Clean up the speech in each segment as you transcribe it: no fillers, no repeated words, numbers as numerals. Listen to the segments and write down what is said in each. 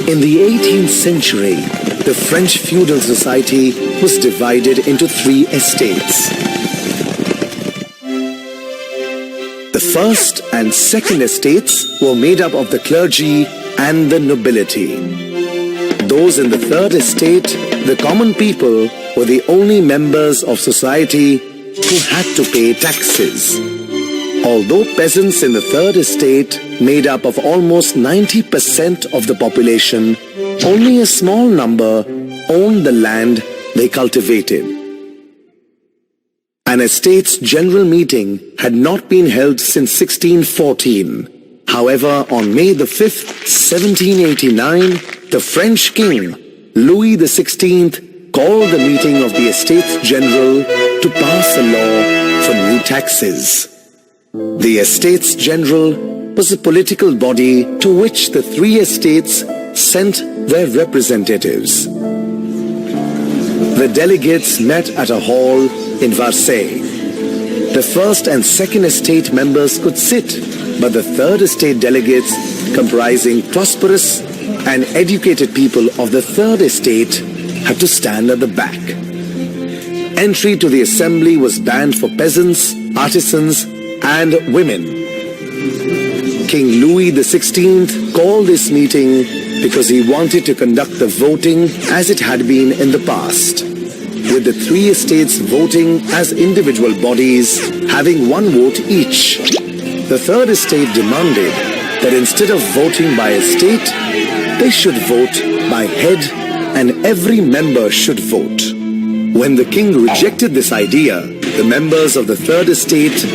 In the 18th century, the French feudal society was divided into 3 estates. The first and second estates were made up of the clergy and the nobility. Those in the third estate, the common people, were the only members of society who had to pay taxes. Although peasants in the third estate made up of almost 90% of the population, only a small number owned the land they cultivated. An estate's general meeting had not been held since 1614. However, on May the 5th, 1789, the French king, Louis XVI, called the meeting of the Estates General to pass a law for new taxes. The Estates General was a political body to which the 3 estates sent their representatives. The delegates met at a hall in Versailles. The first and second estate members could sit, but the third estate delegates, comprising prosperous and educated people of the third estate, had to stand at the back. Entry to the assembly was banned for peasants, artisans, and women. King Louis XVI called this meeting because he wanted to conduct the voting as it had been in the past, with the 3 estates voting as individual bodies, having 1 vote each. The third estate demanded that instead of voting by estate, they should vote by head and every member should vote. When the king rejected this idea, the members of the third estate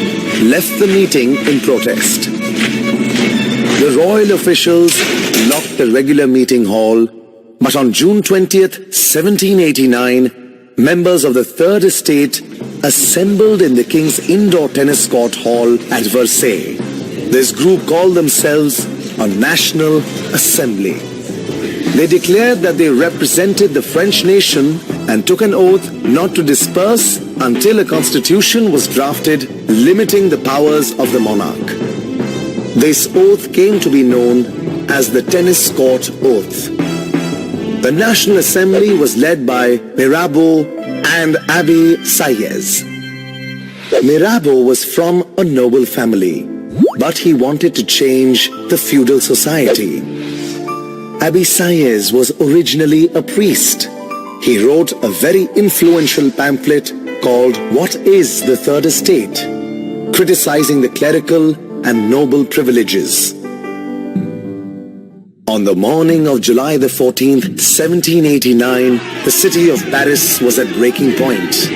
left the meeting in protest. The royal officials locked the regular meeting hall, but on June 20th, 1789, members of the third estate assembled in the king's indoor tennis court hall at Versailles. This group called themselves a National Assembly. They declared that they represented the French nation and took an oath not to disperse until a constitution was drafted limiting the powers of the monarch. This oath came to be known as the Tennis Court Oath. The National Assembly was led by Mirabeau and Abbe Sieyès. Mirabeau was from a noble family, but he wanted to change the feudal society. Abbe Sieyès was originally a priest. He wrote a very influential pamphlet called What is the Third Estate?, criticizing the clerical and noble privileges. On the morning of July the 14th, 1789, the city of Paris was at breaking point.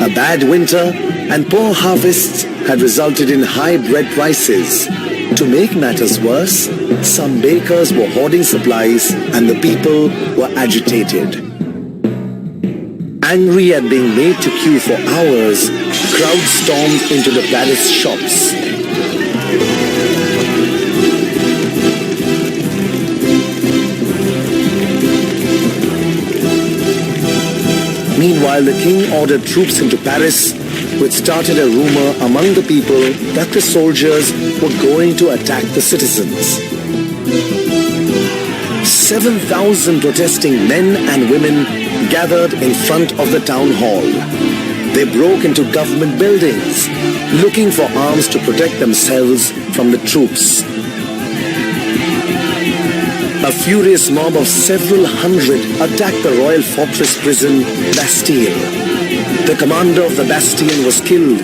A bad winter and poor harvests had resulted in high bread prices. To make matters worse, some bakers were hoarding supplies and the people were agitated. Angry at being made to queue for hours, crowds stormed into the Paris shops. Meanwhile, the king ordered troops into Paris, which started a rumor among the people that the soldiers were going to attack the citizens. 7,000 protesting men and women gathered in front of the town hall. They broke into government buildings, looking for arms to protect themselves from the troops. A furious mob of several hundred attacked the royal fortress prison, Bastille. The commander of the Bastille was killed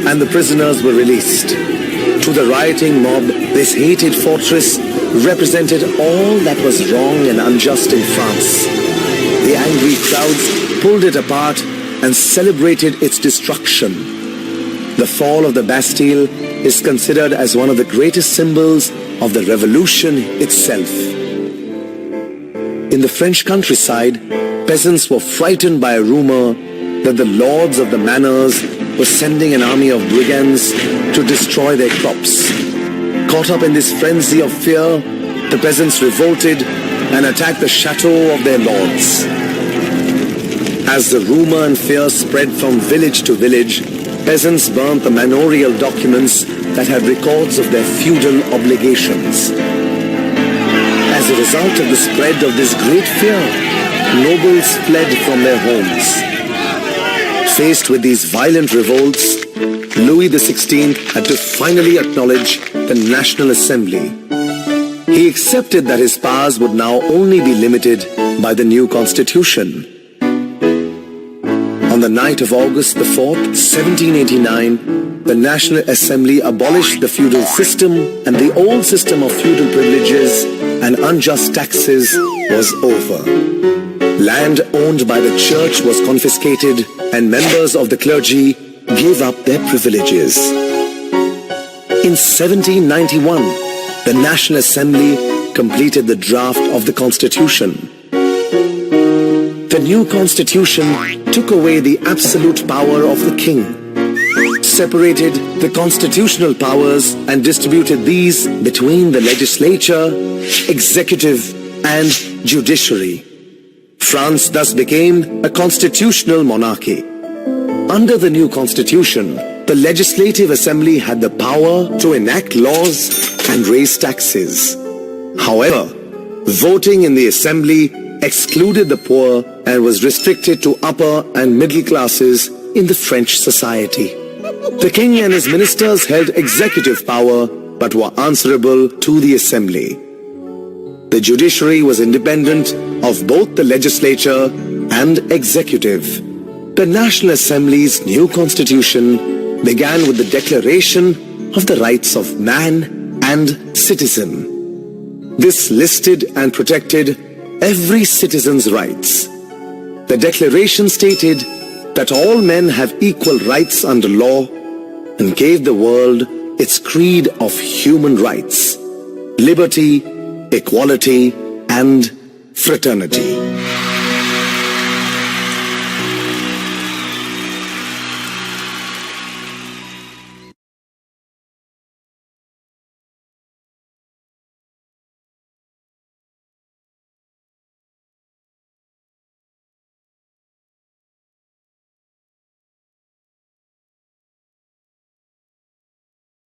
and the prisoners were released. To the rioting mob, this hated fortress represented all that was wrong and unjust in France. The angry crowds pulled it apart and celebrated its destruction. The fall of the Bastille is considered as one of the greatest symbols of the revolution itself. In the French countryside, peasants were frightened by a rumor that the lords of the manors were sending an army of brigands to destroy their crops. Caught up in this frenzy of fear, the peasants revolted and attacked the chateau of their lords. As the rumor and fear spread from village to village, peasants burnt the manorial documents that had records of their feudal obligations. As a result of the spread of this great fear, nobles fled from their homes. Faced with these violent revolts, Louis XVI had to finally acknowledge the National Assembly. He accepted that his powers would now only be limited by the new constitution. On the night of August the 4th, 1789, the National Assembly abolished the feudal system, and the old system of feudal privileges and unjust taxes was over. Land owned by the church was confiscated, and members of the clergy gave up their privileges. In 1791, the National Assembly completed the draft of the Constitution. The new Constitution took away the absolute power of the king, separated the constitutional powers and distributed these between the legislature, executive, and judiciary. France thus became a constitutional monarchy. Under the new constitution, the Legislative Assembly had the power to enact laws and raise taxes. However, voting in the Assembly excluded the poor and was restricted to upper and middle classes in the French society. The king and his ministers held executive power but were answerable to the Assembly. The judiciary was independent of both the legislature and executive. The National Assembly's new constitution began with the Declaration of the Rights of Man and Citizen. This listed and protected every citizen's rights. The Declaration stated that all men have equal rights under law and gave the world its creed of human rights, liberty, equality, and fraternity.